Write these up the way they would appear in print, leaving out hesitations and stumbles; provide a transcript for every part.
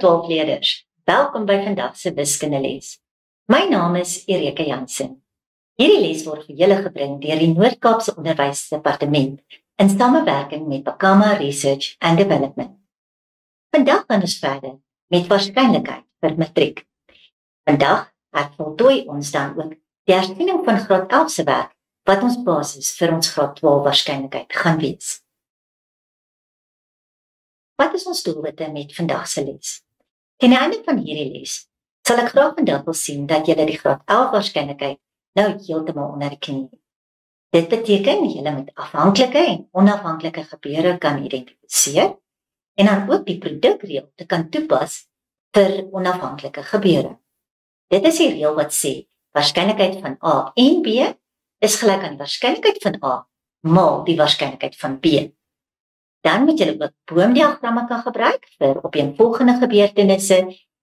12 leerders, welkom by vandag se wiskundeles. My naam is Erika Jansen. Hierdie les word vir julle gebring deur die Noord-Kaapse Onderwysdepartement in samewerking met Bakama Research and Development. Vandag gaan ons verder met waarskynlikheid vir matriek. Vandag voltooi ons dan ook die hersiening van graad 11 se werk wat ons basis vir ons graad 12 waarskynlikheid gaan wees. Wat is ons doelwitte met vandag se les? Teen die einde van hierdie les sal ek graag vandag wil sien dat julle die graad 11 waarskynlikheid nou heeltemal onder die knie. Dit beteken julle moet afhanklike en onafhanklike gebeure kan identifiseer en dan ook die produkreël te kan toepas vir onafhanklike gebeure. Dit is die reël wat sê waarskynlikheid van A en B is gelyk aan die waarskynlikheid van A maal die waarskynlikheid van B. Dan moet julle ook boomdiagramme kan gebruik vir opeenvolgende gebeurtenisse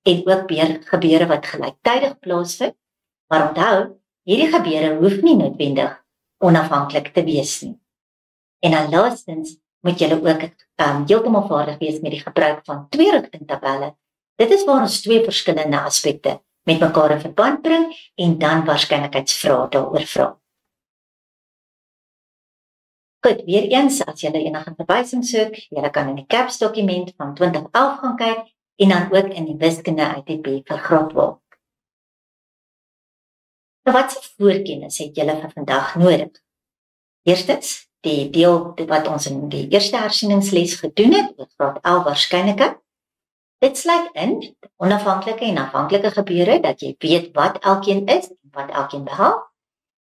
en ook gebeure wat gelyktydig plaasvind. Maar onthou, hierdie gebeure hoef nie noodwendig onafhanklik te wees nie. En dan laastens moet julle ook heeltemal vaardig wees met die gebruik van twee-rigting tabelle. Dit is waar ons twee verskillende aspekte met mekaar in verband bring en dan waarskynlikheidsvrae daaroor vra. Goed, weer eens, as julle enige verwysing soek, julle kan in die CAPS dokument van 2011 gaan kyk en dan ook in die wiskunde UTB vir graad 12. Nou, wat se voorkennis het julle vir vandag nodig? Eerstens, die deel wat ons in die eerste hersieningsles gedoen het, oor graad 11 waarskynlikheid. Dit sluit in onafhanklike en afhanklike gebeure, dat jy weet wat elkeen is en wat elkeen behels,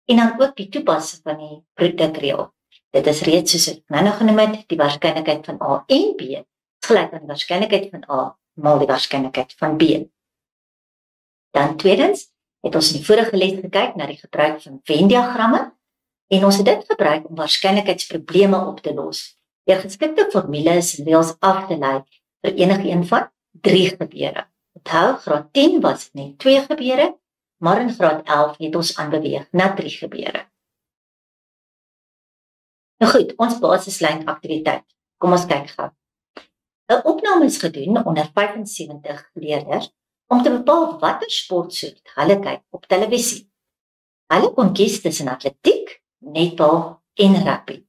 en dan ook die toepassing van die produkreël. Dit is reeds soos ek nou genoem het, die waarskynlikheid van A en B is gelyk aan die waarskynlikheid van A maal die waarskynlikheid van B. Dan tweedens, het ons in die vorige les gekyk na die gebruik van Venn-diagramme en ons het dit gebruik om waarskynlikheidsprobleme op te los. Deur geskikte formules reëls af te lei vir enige een van 3 gebeure. Onthou, graad 10 was net 2 gebeure, maar in graad 11 het ons aanbeweeg na 3 gebeure. Nou goed, ons basislyn aktiwiteit. Kom ons kyk gou. 'n Opname is gedoen onder 75 leerders om te bepaal watter sportsoort hulle kyk op televisie. Hulle kon kies tussen atletiek, netbal en rugby.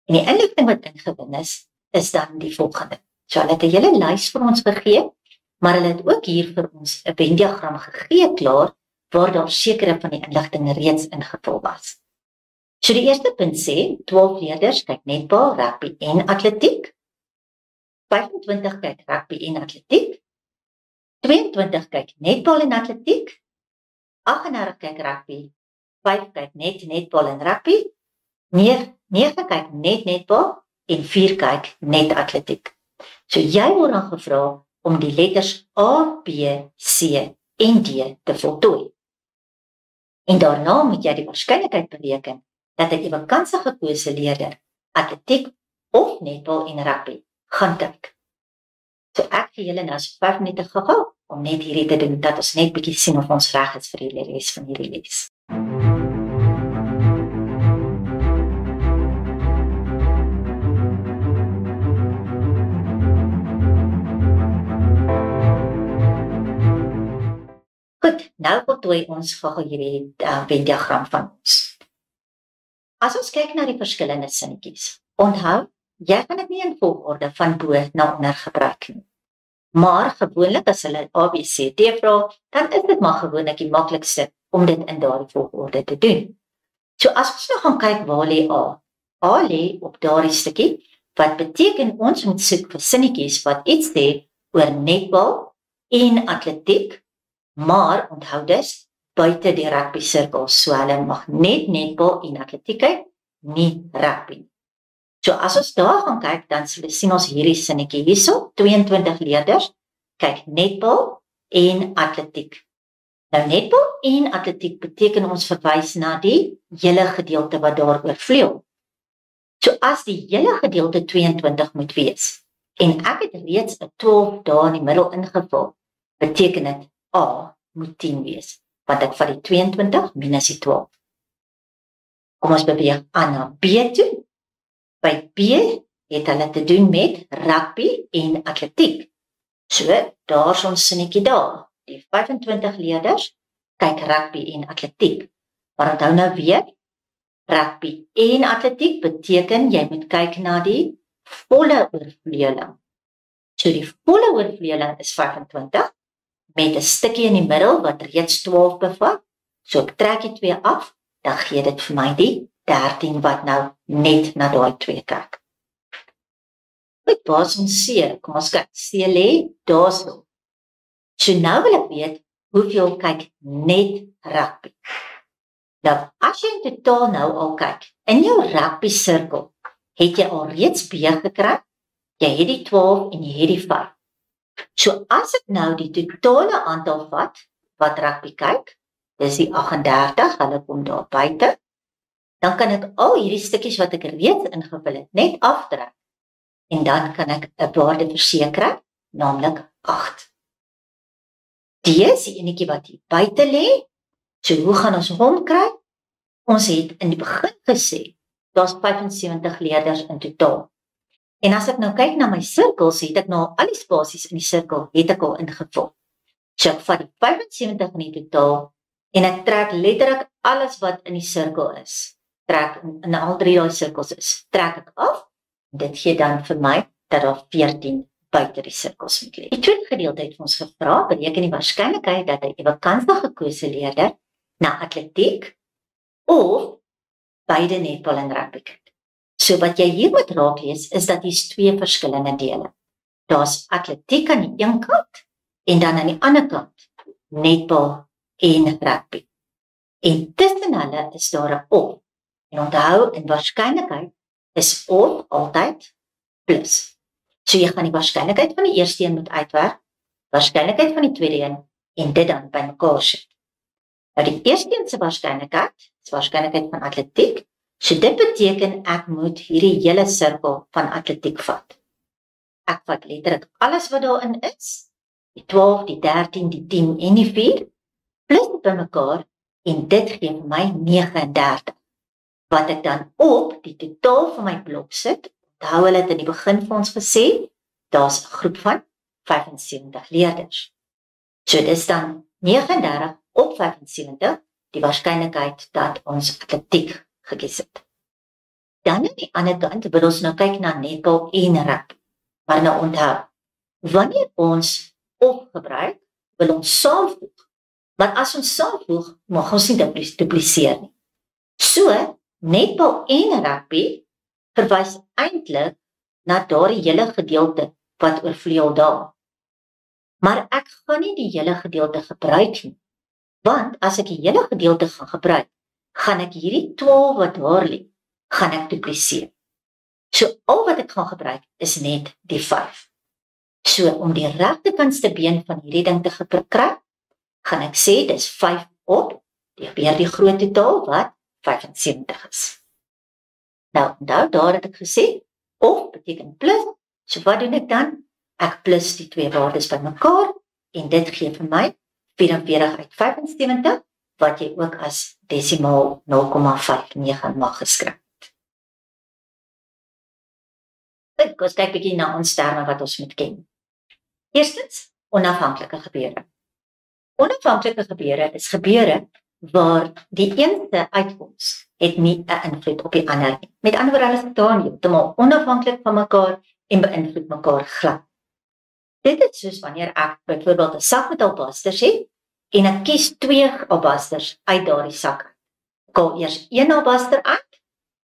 En die inligting wat ingewin is dan die volgende. So hulle het 'n hele lys vir ons gegee, maar hulle het ook hier vir ons 'n Venn-diagram gegee klaar, waar daar sekere van die inligting reeds ingevul was. So die eerste punt sê, 12 leerders kyk netbal, rugby en atletiek. 25 kyk rugby en atletiek. 22 kyk netbal en atletiek. 38 kyk rugby. 5 kyk net netbal en rugby. 9 kyk net netbal en 4 kyk net atletiek. So jy word dan gevra om die letters A, B, C en D te voltooi. En daarna moet jy die waarskynlikheid bereken dat 'n ewekanse gekose leerder atletiek of netbal en rugby gaan kyk. So ek gee julle nou so 5 minute gehou om net hierdie te doen, dat ons net bietjie sien of ons reg is vir die les van hierdie les. Goed, nou voltooi ons gou hierdie Venn-diagram van ons. As ons kyk na die verskillende sinnetjies, onthou, jy gaan dit nie in volgorde van bo na onder gebruik nie. Maar gewoonlik as hulle A, B, C, D vra, dan is dit maar gewoonlik die maklikste om dit in daardie volgorde te doen. So as ons nou gaan kyk waar lê A. A lê op daardie stukkie, wat beteken ons moet soek vir sinnetjies wat iets sê oor netbal en atletiek, maar onthou dus, buite die rugby sirkel, so hulle mag net netbal en atletiek kyk, nie rugby. So as ons daar gaan kyk, dan sien ons hierdie sinnetjie hierso, 22 leerders kyk netbal en atletiek. Nou netbal en atletiek beteken ons verwys na die hele gedeelte wat daar oorvleuel. So as die hele gedeelte 22 moet wees, en ek het reeds 'n 12 daar in die middel ingevul, beteken dit A moet 10 wees, want ek vat die 22 minus die 12. Kom ons beweeg aan na B toe. By B het hulle te doen met rugby en atletiek. So, daar is ons sinnetjie daar. Die 25 leerders kyk rugby en atletiek. Maar onthou nou weer, rugby en atletiek beteken jy moet kyk na die volle oorvleueling. So die volle oorvleueling is 25 met 'n stukkie in die middel wat reeds 12 bevat. So ek trek die 2 af, dan gee dit vir my die 13 wat nou net na daai 2 kyk. Goed, waar is ons C? Kom ons kyk. C lê daarso. So nou wil ek weet hoeveel kyk net rugby. Nou, as jy in totaal nou al kyk, in jou rugby sirkel het jy al reeds B gekry. Jy het die 12 en jy het die 5. So as ek nou die totale aantal vat wat rugby kyk, dis die 38, hulle kom daar buite, dan kan ek al hierdie stukkies wat ek reeds ingevul het, net aftrek. En dan kan ek 'n waarde verseker, naamlik 8. Die is die enetjie wat hier buite lê. So hoe gaan ons hom kry? Ons het in die begin gesê, daar's 75 leerders in totaal. En as ek nou kyk na my sirkels, het ek nou al die spasies in die sirkel het ek al ingevul. So ek vat die 75 in die totaal en ek trek letterlik alles wat in die sirkel is. Trek in al 3 daai sirkels is, trek ek af. Dit gee dan vir my dat daar 14 buite die sirkels moet lê. Die tweede gedeelte het ons gevra, bereken die waarskynlikheid dat 'n ewekansig gekose leerder na atletiek of beide netbal en rugby kyk. So wat jy hier moet raak lees is dat hier's 2 verskillende dele. Daar's atletiek aan die een kant en dan aan die ander kant netbal en rugby. En tussen hulle is daar 'n of. En onthou, in waarskynlikheid is of altyd plus. So jy gaan die waarskynlikheid van die eerste een moet uitwerk, waarskynlikheid van die tweede een en dit dan bymekaar sit. Nou die eerste een se waarskynlikheid is waarskynlikheid van atletiek. So dit beteken ek moet hierdie hele sirkel van atletiek vat. Ek vat letterlik alles wat daarin is, die 12, die 13, die 10 en die 4, plus dit bymekaar en dit gee vir my 39. Wat ek dan op die totaal van my blok sit. Onthou hulle het in die begin vir ons gesê, daar's 'n groep van 75 leerders. So dis dan 39 op 75, die waarskynlikheid dat ons atletiek gekies het. Dan aan die ander kant wil ons nou kyk na netbal en rugby. Maar nou onthou, wanneer ons of gebruik, wil ons saamvoeg. Maar as ons saamvoeg, mag ons nie dupliseer nie. So, netbal en rugby verwys eintlik na daardie hele gedeelte wat oorvleuel daar. Maar ek gaan nie die hele gedeelte gebruik nie. Want as ek die hele gedeelte gaan gebruik, gaan ek hierdie 12 wat daar lê, gaan ek dupliseer. So al wat ek gaan gebruik is net die 5. So om die regterkantste been van hierdie ding te kry, gaan ek sê dis 5 op, weer die groot totaal wat 75 is. Nou, daar het ek gesê, of beteken plus, so wat doen ek dan? Ek plus die 2 waardes bymekaar en dit gee vir my 44 uit 75, wat jy ook as desimaal 0,59 mag geskryf het. Ons kyk bietjie na ons terme wat ons moet ken. Eerstens, onafhanklike gebeure. Onafhanklike gebeure is gebeure waar die ene uitkoms het nie 'n invloed op die ander nie. Met ander woorde, hulle staan heeltemal onafhanklik van mekaar en beïnvloed mekaar glad. Dit is soos wanneer ek byvoorbeeld 'n sak met albasters het en ek kies 2 albasters uit daardie sak. Ek haal eers 1 albaster uit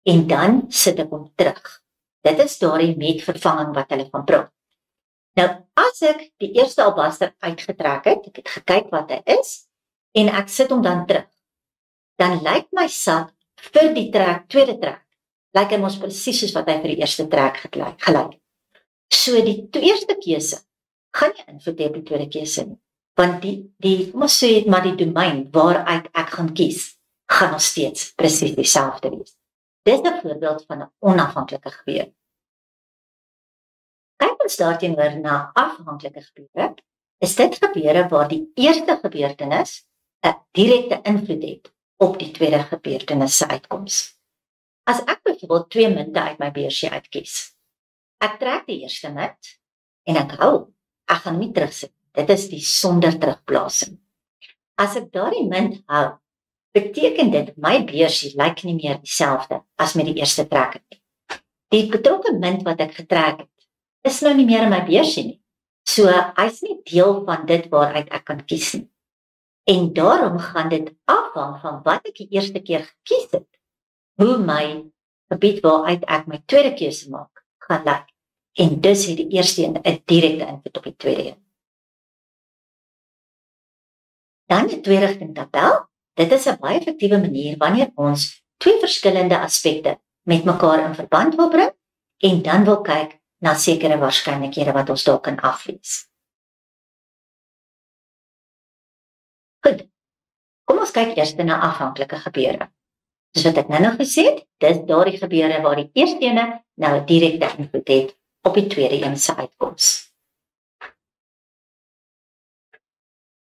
en dan sit ek hom terug. Dit is daardie metvervanging wat hulle van praat. Nou, as ek die eerste albaster uitgetrek het, ek het gekyk wat hy is en ek sit hom dan terug, dan lyk my sak vir die tweede trek, lyk hy mos presies soos wat hy vir die eerste trek gelyk. So die eerste keuse gaan nie invloed hê op die tweede keuse nie, want kom ons sê maar die domein waaruit ek gaan kies, gaan nog steeds presies dieselfde wees. Dit is 'n voorbeeld van 'n onafhanklike gebeure. Kyk ons daarteenoor na afhanklike gebeure, is dit gebeure waar die eerste gebeurtenis 'n direkte invloed het op die tweede gebeurtenis se uitkoms. As ek byvoorbeeld 2 munte uit my beursie uitkies, ek trek die eerste munt en ek hou. ek gaan nie terugsit. Dit is die sonder terugplasing. As ek daardie munt hou, beteken dit my beursie lyk nie meer dieselfde as met die eerste trekker nie. Die betrokke munt wat ek getrek het, is nou nie meer in my beursie nie. So, hy's nie deel van dit waaruit ek kan kies nie. En daarom gaan dit afhang van wat ek die eerste keer gekies het, hoe my gebied waaruit ek my tweede keuse maak, gaan lyk. En dus het die eerste een 'n direkte invloed op die tweede een. Dan 'n twee-rigting tabel. Dit is 'n baie effektiewe manier wanneer ons twee verskillende aspekte met mekaar in verband wil bring en dan wil kyk na sekere waarskynlikhede wat ons daar kan aflees. Goed. Kom ons kyk eers na afhanklike gebeure. Soos wat ek nou gesê het, dis daardie gebeure waar die eerste ene nou 'n direkte invloed het op die tweede een se uitkoms.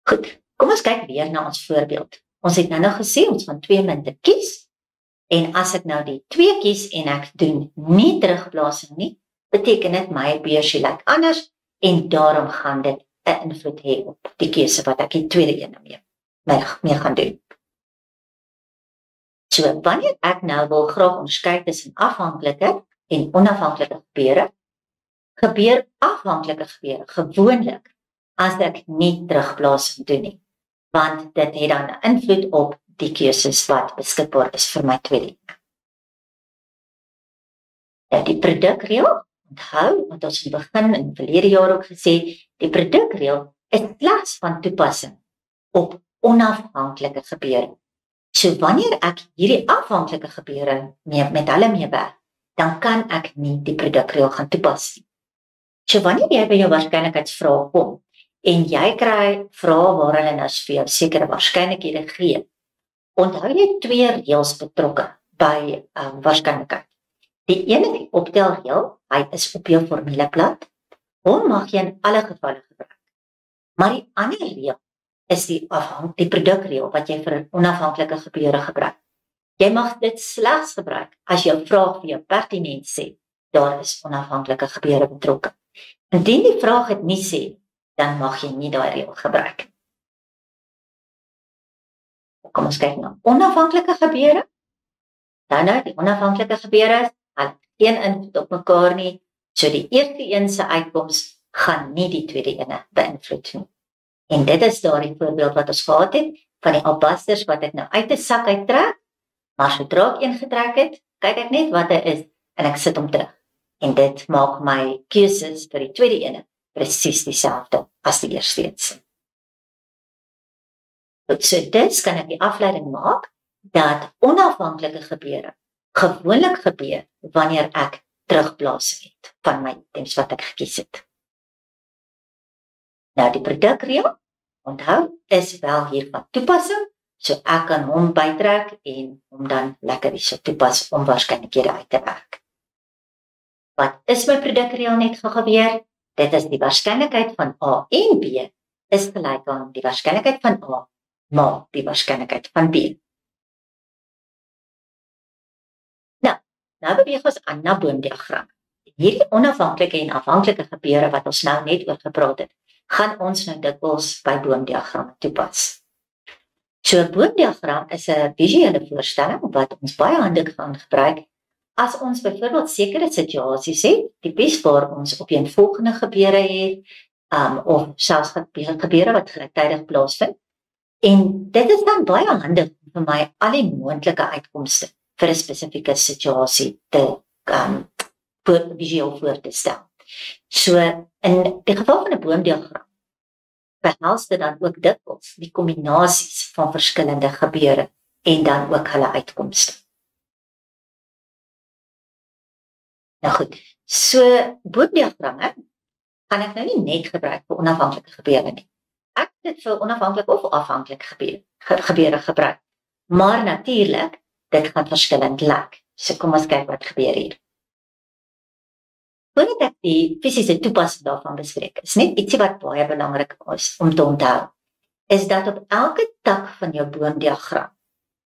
Goed, kom ons kyk weer na ons voorbeeld. Ons het nou gesê ons gaan twee munte kies en as ek nou die 2 kies en ek doen nie terugplasing nie, beteken dit my beursie lyk anders en daarom gaan dit 'n invloed hê op die keuse wat ek die tweede een mee gaan doen. So, wanneer ek nou wil graag onderskei tussen afhanklike en onafhanklike gebeure, gebeur afhanklike gebeure gewoonlik as ek nie terugplasing doen nie, want dit het dan 'n invloed op die keuses wat beskikbaar is vir my tweede een. Die produkreël, onthou, wat ons in die begin in verlede jaar ook gesê, die produkreël is slegs van toepassing op onafhanklike gebeure. So wanneer ek hierdie afhanklike gebeure met hulle meewerk, dan kan ek nie die produkreël gaan toepas nie. So wanneer jy by jou waarskynlikheidsvrae kom en jy kry vrae waar hulle nou vir jou sekere waarskynlikhede gee, onthou jy twee reëls betrokke by waarskynlikheid. Die ene, die optelreël, hy is op jou formuleblad. Hom mag jy in alle gevalle gebruik. Maar die ander reël is die produkreël wat jy vir onafhanklike gebeure gebruik. Jy mag dit slegs gebruik as jou vraag vir jou pertinent sê, daar is onafhanklike gebeure betrokke. Indien die vraag dit nie sê, dan mag jy nie daai reël gebruik. Kom ons kyk na onafhanklike gebeure. Dan nou, die onafhanklike gebeure, hulle het geen invloed op mekaar nie, so die eerste een se uitkoms gaan nie die tweede ene beïnvloed nie. En dit is daardie voorbeeld wat ons gehad het, van die albasters wat ek nou uit 'n sak uittrek, maar sodra ek een getrek het, kyk ek net wat hy is, en ek sit hom terug. En dit maak my keuses vir die tweede ene presies dieselfde as die eerste een. So dus kan ek die afleiding maak, dat onafhanklike gebeure gewoonlik gebeur wanneer ek terugplasing het van my items wat ek gekies het. Nou die produkreël, onthou, is wel hier van toepassing, so ek kan hom bytrek en hom dan lekker hierso toepas om waarskynlikhede uit te werk. Wat is my produkreël net gebeur? Dit is die waarskynlikheid van A en B is gelyk aan die waarskynlikheid van A maak die waarskynlikheid van B. Nou beweeg ons aan na boomdiagram. Hierdie onafhanklike en afhanklike gebeure wat ons nou net oor gepraat het, gaan ons nou dikwels by boomdiagramme toepas. So 'n boomdiagram is 'n visuele voorstelling wat ons baie handig gaan gebruik as ons byvoorbeeld sekere situasies het, tipies waar ons opeenvolgende gebeure het, of selfs gebeure wat gelyktydig plaasvind. En dit is dan baie handig vir my al die moontlike uitkomste vir 'n spesifieke situasie te visueel voor te stel. So in die geval van 'n boomdiagram behels dit dan ook dikwels die kombinasies van verskillende gebeure en dan ook hulle uitkomste. Nou goed, so boomdiagramme kan ek nou nie net gebruik vir onafhanklike gebeure nie. Ek het dit vir onafhanklike of afhanklike gebeure gebruik. Maar natuurlik, dit gaan verskillend lyk. So kom ons kyk wat gebeur hier. Voordat ek die fisiese toepassing daarvan bespreek, is net ietsie wat baie belangrik is om te onthou, is dat op elke tak van jou boomdiagram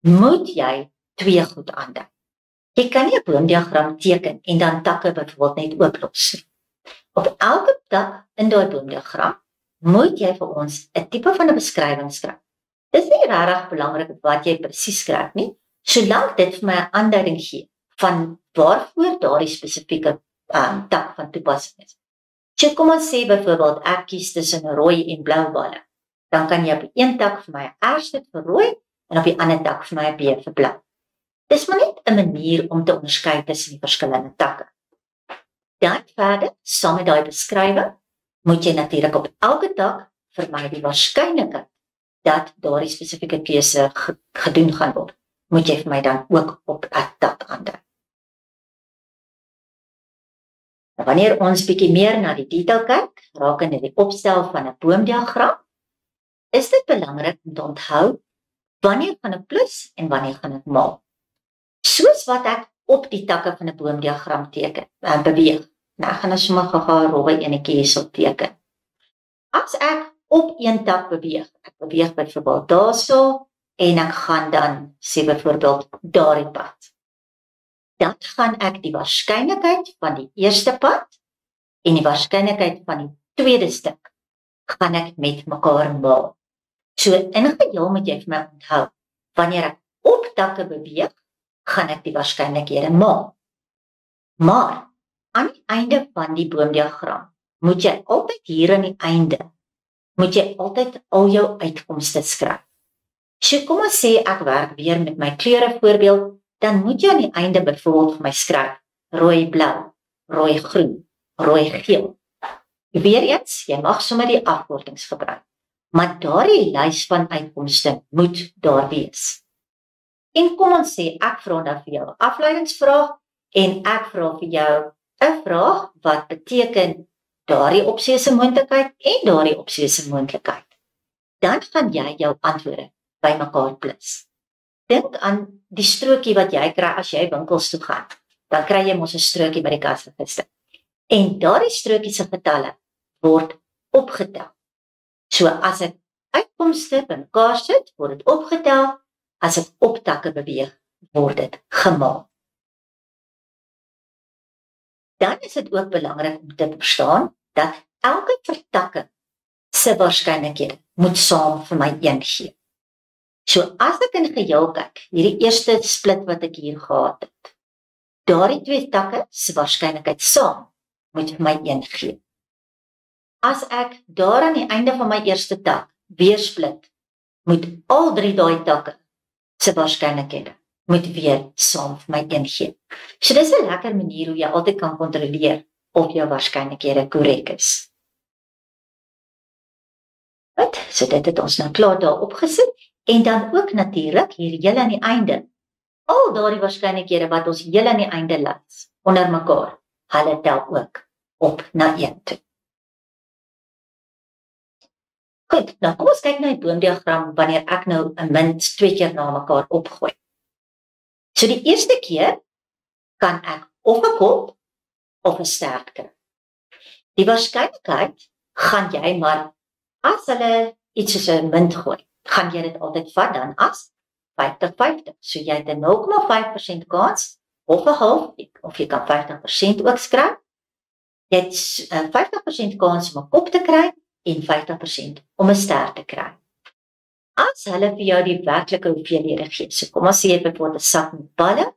moet jy twee goed aandui. Jy kan nie 'n boomdiagram teken en dan takke byvoorbeeld net ooplos nie. Op elke tak in daai boomdiagram moet jy vir ons 'n tipe van 'n beskrywing skryf. Dis nie regtig belangrik wat jy presies skryf nie, solank dit vir my 'n aanduiding gee van waarvoor daardie spesifieke tak van toepassing is. So kom ons sê byvoorbeeld ek kies tussen rooi en blou balle. Dan kan jy op die een tak vir my 'n R sit vir rooi en op die ander tak vir my 'n B vir blou. Dis maar net 'n manier om te onderskei tussen die verskillende takke. Dan verder, saam met daai beskrywing, moet jy natuurlik op elke tak vir my die waarskynlikheid dat daardie spesifieke keuse gedoen gaan word, moet jy vir my dan ook op 'n tak aandui. Wanneer ons bietjie meer na die detail kyk, rakende die opstel van 'n boomdiagram, is dit belangrik om te onthou wanneer gaan ek plus en wanneer gaan ek maal. Soos wat ek op die takke van 'n boomdiagram teken, beweeg. Nou ek gaan nou sommer gou-gou 'n rowwe enetjie hierso teken. As ek op een tak beweeg, ek beweeg byvoorbeeld daarso en ek gaan dan sê byvoorbeeld daardie pad. Dan gaan ek die waarskynlikheid van die eerste pad en die waarskynlikheid van die tweede stuk gaan ek met mekaar maal. So in geheel moet jy vir my onthou, wanneer ek op takke beweeg, gaan ek die waarskynlikhede maal. Maar aan die einde van die boomdiagram moet jy altyd hier aan die einde moet jy altyd al jou uitkomste skryf. So kom ons sê ek werk weer met my kleure voorbeeld, dan moet jy aan die einde byvoorbeeld vir my skryf rooi blou, rooi groen, rooi geel. Weereens, jy mag sommer die afkortings gebruik, maar daardie lys van uitkomste moet daar wees. En kom ons sê ek vra nou vir jou 'n afleidingsvraag en ek vra vir jou 'n vraag wat beteken daardie opsie se moontlikheid en daardie opsie se moontlikheid. Dan gaan jy jou antwoorde bymekaar plus. Dink aan die strokie wat jy kry as jy winkels toe gaan. Dan kry jy mos 'n strokie by die kasregister. En daardie strokie se getalle word opgetel. So as ek uitkomste bymekaar sit, word dit opgetel. As ek op takke beweeg, word dit gemaal. Dan is dit ook belangrik om te verstaan dat elke vertakking se waarskynlikhede moet saam vir my 1 gee. So as ek in geheel kyk, hierdie eerste split wat ek hier gehad het, daardie 2 takke se waarskynlikheid saam moet vir my 1 gee. As ek daar aan die einde van my eerste tak weer split, moet al 3 daai takke se waarskynlikhede moet weer saam vir my 1 gee. So dis 'n lekker manier hoe jy altyd kan kontroleer of jou waarskynlikhede korrek is. Goed, so dit het ons nou klaar daar opgesit en dan ook natuurlik hier heel aan die einde. Al daardie waarskynlikhede wat ons heel aan die einde lys onder mekaar, hulle tel ook op na 1 toe. Goed, nou kom ons kyk na die boomdiagram wanneer ek nou 'n munt 2 keer na mekaar opgooi. So die eerste keer kan ek of 'n kop of 'n stert kry. Die waarskynlikheid gaan jy maar as hulle iets soos 'n munt gooi, gaan jy dit altyd vat dan as 50-50. So jy het 'n 0,5% kans of 'n half of jy kan 50% ook skryf. Jy het 'n 50% kans om 'n kop te kry en 50% om 'n stert te kry. As hulle vir jou die werklike hoeveelhede gee, so kom ons sê jy het byvoorbeeld 'n sak met balle,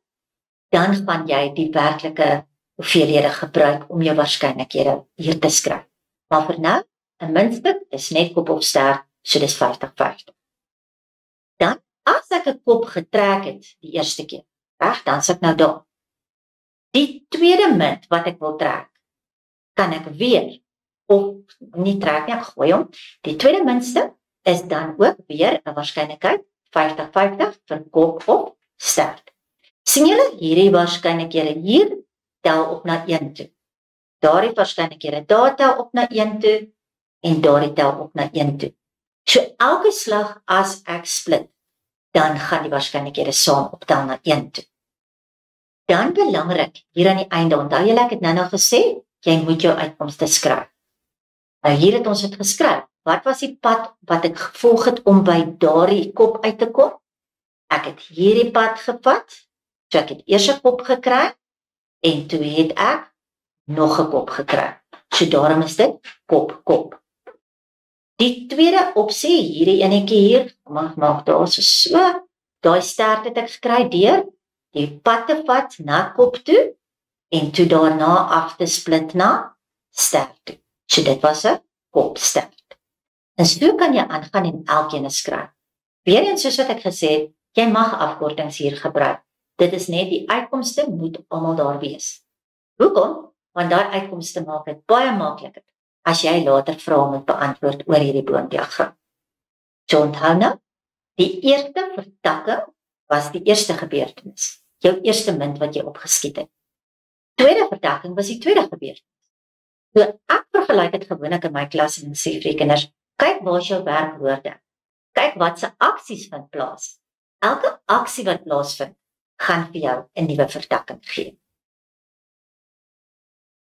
dan gaan jy die werklike hoeveelhede gebruik om jou waarskynlikhede hier te skryf. Maar vir nou, 'n muntstuk is net kop of stert, so dis 50-50. Dan, as ek 'n kop getrek het die eerste keer, reg, dan sit ek nou daar. Die tweede munt wat ek wil trek, kan ek weer, of nie trek nie, ek gooi hom. Die tweede muntstuk is dan ook weer 'n waarskynlikheid 50-50 vir kop of stert. Sien julle hierdie waarskynlikhede hier tel op na 1 toe. Daardie waarskynlikhede daar tel op na 1 toe en daardie tel op na 1 toe. So elke slag as ek split, dan gaan die waarskynlikhede saam optel na 1 toe. Dan belangrik, hier aan die einde, onthou julle ek het nou gesê, jy moet jou uitkomste skryf. Nou hier het ons dit geskryf. Wat was die pad wat ek gevolg het om by daardie kop uit te kom? Ek het hierdie pad gevat, so ek het eers 'n kop gekry, en toe het ek nog 'n kop gekry. So daarom is dit kop, kop. Die tweede opsie, hierdie enetjie hier, kom ons maak daar so, daai stert het ek gekry deur die pad te vat na kop toe, en toe daarna af te split na stert toe. So dit was 'n kopstert. En so kan jy aangaan en elkeen skryf. Weereens soos wat ek gesê het, jy mag afkortings hier gebruik. Dit is net die uitkomste moet almal daar wees. Hoekom? Want daai uitkomste maak dit baie makliker as jy later vrae moet beantwoord oor hierdie boomdiagram. So onthou nou, die eerste vertakking was die eerste gebeurtenis, jou eerste munt wat jy opgeskiet het. Tweede vertakking was die tweede gebeurtenis. So ek vergelyk dit gewoonlik in my klas en sê vir die kinders, kyk waar is jou werkwoorde. Kyk wat se aksies vind plaas. Elke aksie wat plaasvind, gaan vir jou 'n nuwe vertakking gee.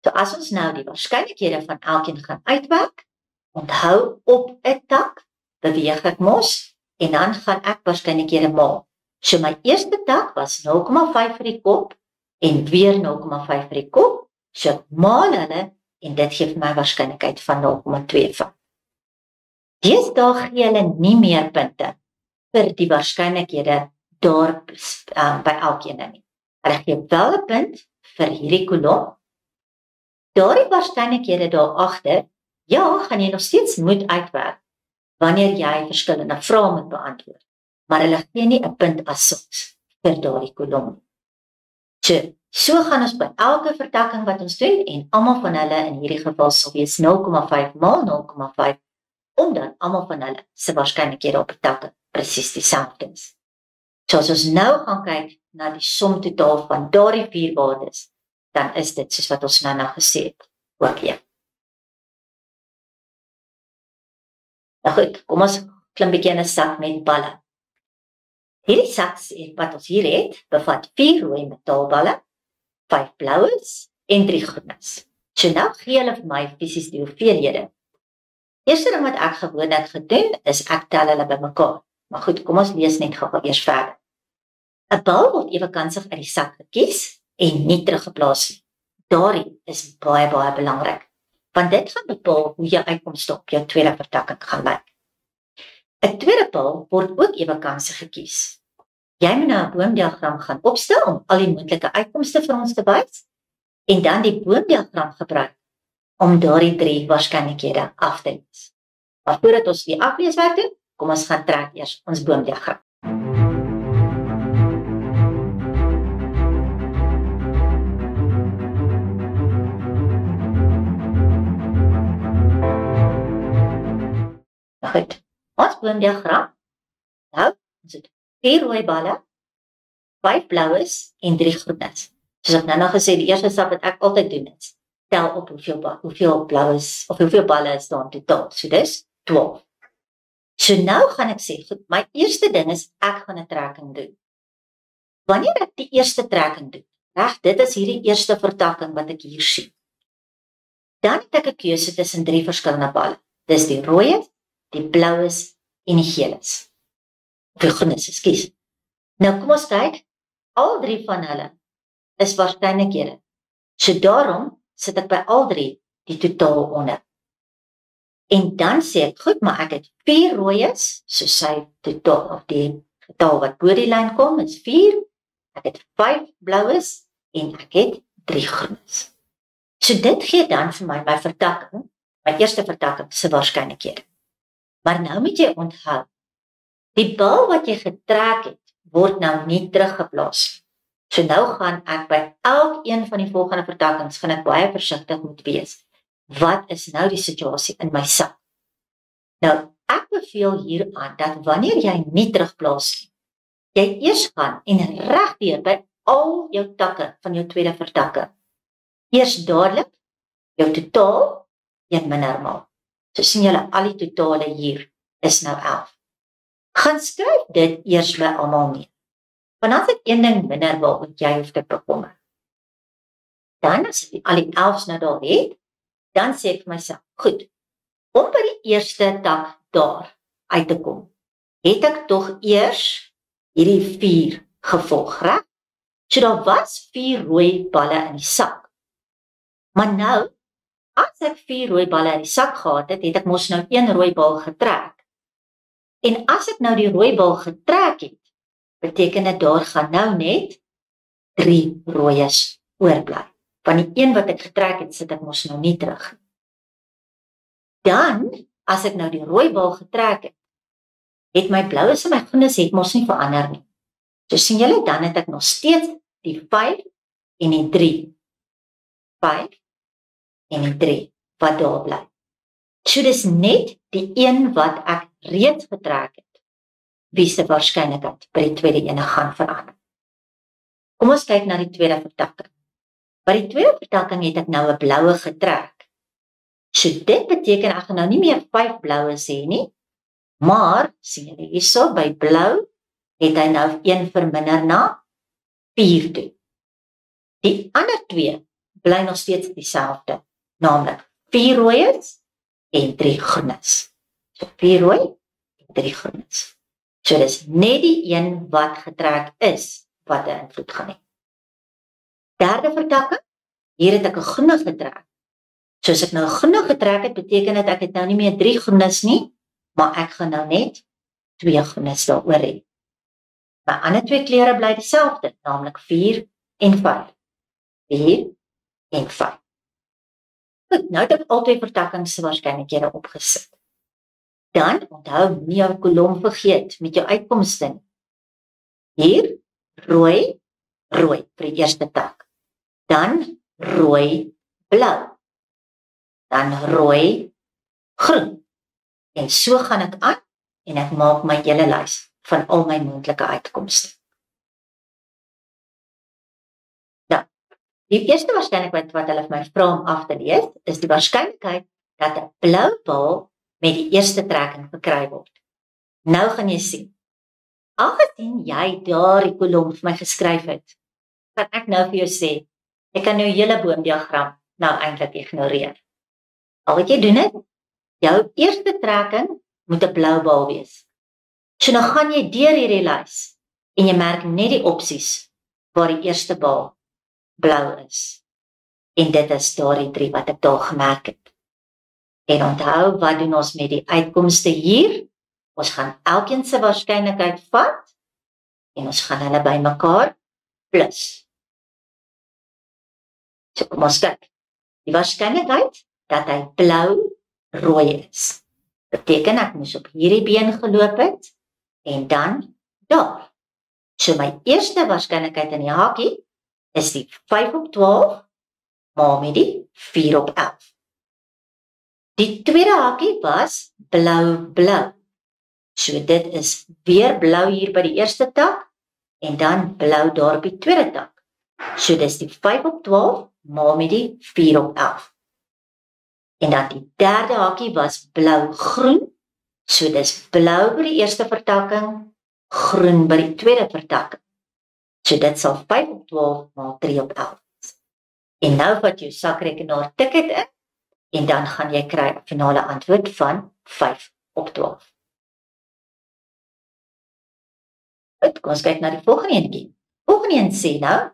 So as ons nou die waarskynlikhede van elkeen gaan uitwerk, onthou op 'n tak beweeg ek mos en dan gaan ek waarskynlikhede maal. So my eerste tak was 0,5 vir die kop en weer 0,5 vir die kop. So ek maal hulle en dit gee vir my waarskynlikheid van 0,25. Deesdae gee hulle nie meer punte vir die waarskynlikhede daar by elkeen nie. Hulle gee wel 'n punt vir hierdie kolom. Daardie waarskynlikhede daar agter, ja, gaan jy nog steeds moet uitwerk wanneer jy verskillende vrae moet beantwoord. Maar hulle gee nie 'n punt as sulks vir daardie kolom. So gaan ons by elke vertakking wat ons doen en almal van hulle in hierdie geval sal wees 0,5 maal 0,5 omdat almal van hulle se waarskynlikhede op die takke presies dieselfde is. So as ons nou gaan kyk na die som totaal van daardie 4 bates, dan is dit soos wat ons nou gesê het, ook hier. Nou goed, kom ons klim bietjie in 'n sak met balle. Hierdie sak wat ons hier het, bevat 4 rooi metaalballe, 5 blaues en 3 groenes. So nou gee hulle vir my fisies die hoeveelhede. Eerste ding wat ek gewoonlik gedoen is ek tel hulle bymekaar. Maar goed, kom ons lees net gou eers verder. 'n Bal word ewekansig uit die sak gekies en nie teruggeplaas nie. Daardie is baie belangrik, want dit gaan bepaal hoe jou uitkomste op jou tweede vertakking gaan lyk. 'n Tweede bal word ook ewekansig gekies. Jy moet nou 'n boomdiagram gaan opstel om al die moontlike uitkomste vir ons te wys en dan die boomdiagram gebruik om daardie 3 waarskynlikhede af te lees. Maar voordat ons die afleeswerk doen, kom ons gaan trek eers ons boomdiagram. Goed, ons boomdiagram, nou, ons het 4 rooi balle, 5 blaues en 3 groenes. Soos ek nou gesê, die eerste stap wat ek altyd doen is, tel op hoeveel blaues, of hoeveel balle is daar in totaal. So dis 12. So nou gaan ek sê, goed, my eerste ding is, ek gaan 'n trekking doen. Wanneer ek die eerste trekking doen, reg, dit is hierdie eerste vertakking wat ek hier sien. Dan het ek 'n keuse tussen 3 verskillende balle. Dis die rooies, die blaues en die geeles. Of die groenes, ekskuus. Nou kom ons kyk, al 3 van hulle is waarskynlikhede. So daarom sit ek by al 3 die totaal onder. En dan sê ek, goed, maar ek het 4 rooies, so sy totaal, of die getal wat bo die lyn kom, is 4. Ek het 5 blaues en ek het 3 groenes. So dit gee dan vir my vertakking, my eerste vertakking se waarskynlikhede. Maar nou moet jy onthou, die bal wat jy getrek het, word nou nie teruggeplaas. So nou gaan ek by elkeen van die volgende vertakkings, gaan ek baie versigtig moet wees. Wat is nou die situasie in my sak? Nou, ek beveel hier aan, dat wanneer jy nie terugplaas nie, jy eers gaan en regdeur by al jou takke van jou tweede vertakking, eers dadelik jou totaal 1 minder maak. So sien julle al die totale hier is nou 11. Gaan skryf dit eers by almal neer. Want as ek 1 ding minder waaroor jy hoef te bekommer. Dan as ek al die 11's nou daar het, dan sê ek vir myself, goed, om by die eerste tak daar uit te kom, het ek tog eers hierdie 4 gevolg, reg? So daar was 4 rooi balle in die sak. Maar nou, As ek 4 rooi balle uit die sak gehad het, het ek mos nou 1 rooi bal getrek. En as ek nou die rooi bal getrek het, beteken dit daar gaan nou net 3 rooies oorbly. Van die een wat ek getrek het, sit ek mos nou nie terug. Dan, as ek nou die rooi bal getrek het my blaues en my groenes het mos nie verander nie. So sien julle, dan het ek nog steeds die 5 en die 3. 5 en die 3 wat daar bly. So dis net die een wat ek reeds getrek het, wie se waarskynlikheid by die tweede ene gaan verander. Kom ons kyk na die tweede vertakking. By die tweede vertakking het ek nou 'n bloue getrek. So dit beteken ek gaan nou nie meer 5 bloues hê nie, maar sien julle hierso by blou het hy nou 1 verminder na 4 toe. Die ander 2 bly nog steeds dieselfde, naamlik 4 rooies en 3 groenes. So 4 rooi en 3 groenes. So dis net die een wat getrek is wat 'n invloed gaan hê. Derde vertakking, hier het ek 'n groene getrek. So as ek nou 'n groene getrek het, beteken dit ek het nou nie meer 3 groenes nie, maar ek gaan nou net 2 groenes daaroor hê. My ander 2 kleure bly dieselfde, naamlik 4 en 5. 4 en 5. Goed, nou het ek al 2 vertakkings se waarskynlikhede opgesit. Dan onthou nie jou kolom vergeet met jou uitkomste nie. Hier rooi, rooi vir die eerste tak. Dan rooi, blou. Dan rooi, groen. En so gaan ek aan en ek maak my hele lys van al my moontlike uitkomste. Nou, die eerste waarskynlikheid wat hulle vir my vra om af te lees, is die waarskynlikheid dat 'n blou bal met die eerste trekking verkry word. Nou gaan jy sien. Aangesien jy daardie kolom vir my geskryf het, kan ek nou vir jou sê, ek kan nou hele boomdiagram nou eintlik ignoreer. Al wat jy doen is, jou eerste trekking moet 'n blou bal wees. So nou gaan jy deur hierdie lys en jy merk net die opsies waar die eerste bal blou is. En dit is daardie 3 wat ek daar gemerk het. En onthou, wat doen ons met die uitkomste hier? Ons gaan elkeen se waarskynlikheid vat en ons gaan hulle bymekaar plus. So kom ons kyk. Die waarskynlikheid dat hy blou rooi is, beteken ek moes op hierdie been geloop het en dan daar. So my eerste waarskynlikheid in die hakie is die 5 op 12 maal met die 4 op 11. Die tweede hakie was blou, blou. So dit is weer blou hier by die eerste tak en dan blou daar op die tweede tak. So dis die 5 op 12 maal met die 4 op 11. En dan die derde hakie was blou, groen. So dis blou by die eerste vertakking, groen by die tweede vertakking. So dit sal 5 op 12 maal 3 op 11. En nou wat jou sakrekenaar tik het in, en dan gaan jy kry 'n finale antwoord van 5 op 12. Goed, kom ons kyk na die volgende eentjie. Volgende een sê nou,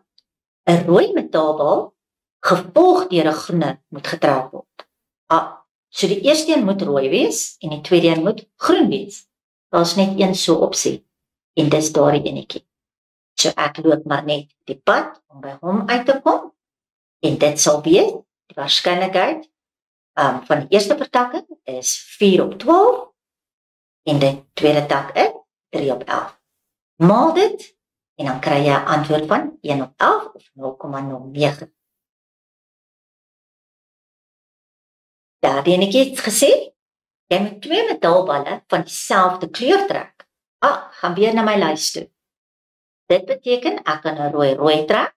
'n rooi metaalbal gevolg deur 'n groene moet getrek word. So die eerste een moet rooi wees en die tweede een moet groen wees. Daar's net een so opsie en dis daardie enetjie. So ek loop maar net die pad om by hom uit te kom en dit sal wees die waarskynlikheid van die eerste vertakking is 4 op 12 en die tweede tak is 3 op 11. Maal dit en dan kry jy 'n antwoord van 1 op 11 of 0,09. Daardie enetjie het gesê, jy moet 2 metaalballe van dieselfde kleur trek. Gaan weer na my lys toe. Dit beteken ek kan 'n rooi trek,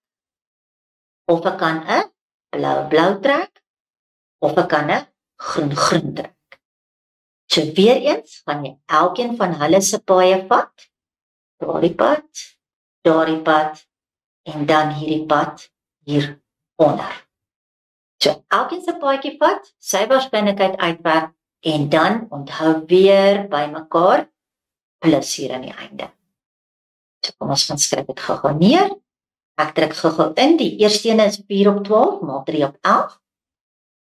of ek kan 'n blou trek, of ek kan 'n groen trek. So weer eens gaan jy elkeen van hulle se paaie vat, daardie pad, en dan hierdie pad hier onder. So elkeen se paadjie vat, sy waarskynlikheid uitwerk, en dan onthou weer bymekaar, plus hier aan die einde. So kom ons gaan skryf dit gou neer. Ek druk gou in, die eerste een is 4 op 12 maal 3 op 11.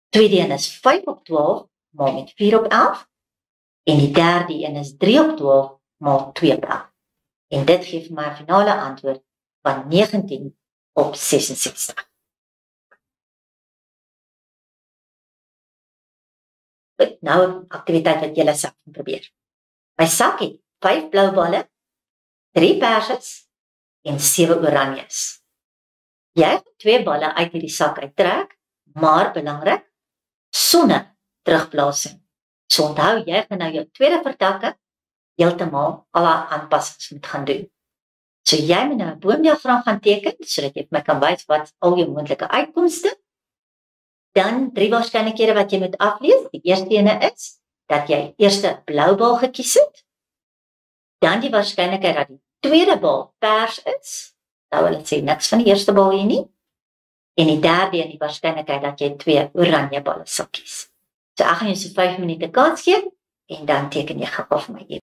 Tweede een is 5 op 12 maal met 4 op 11 en die derde een is 3 op 12 maal 2 op 11. En dit gee vir my 'n finale antwoord van 19 op 66. Nou 'n aktiwiteit wat julle self kan probeer. My sak het 5 blou balle, 3 perses en 7 oranjes. Jy het 2 balle uit hierdie sak uittrek, maar belangrik, sonder terugblasing. So onthou, jy gaan nou jou tweede vertakking heeltemal alle aanpassings moet gaan doen. So jy moet nou 'n boomdiagram gaan teken, sodat jy vir my kan wys wat al jou moontlike uitkomste. Dan 3 waarskynlikhede wat jy moet aflees. Die eerste ene is dat jy eers 'n blou bal gekies het. Dan die waarskynlikheid dat die tweede bal pers is. Nou hulle sê niks van die eerste bal hier nie. En die derde en die waarskynlikheid dat jy 2 oranje balle sal kies. So ek gaan jou so 5 minute kans gee en dan teken jy gou vir my hier.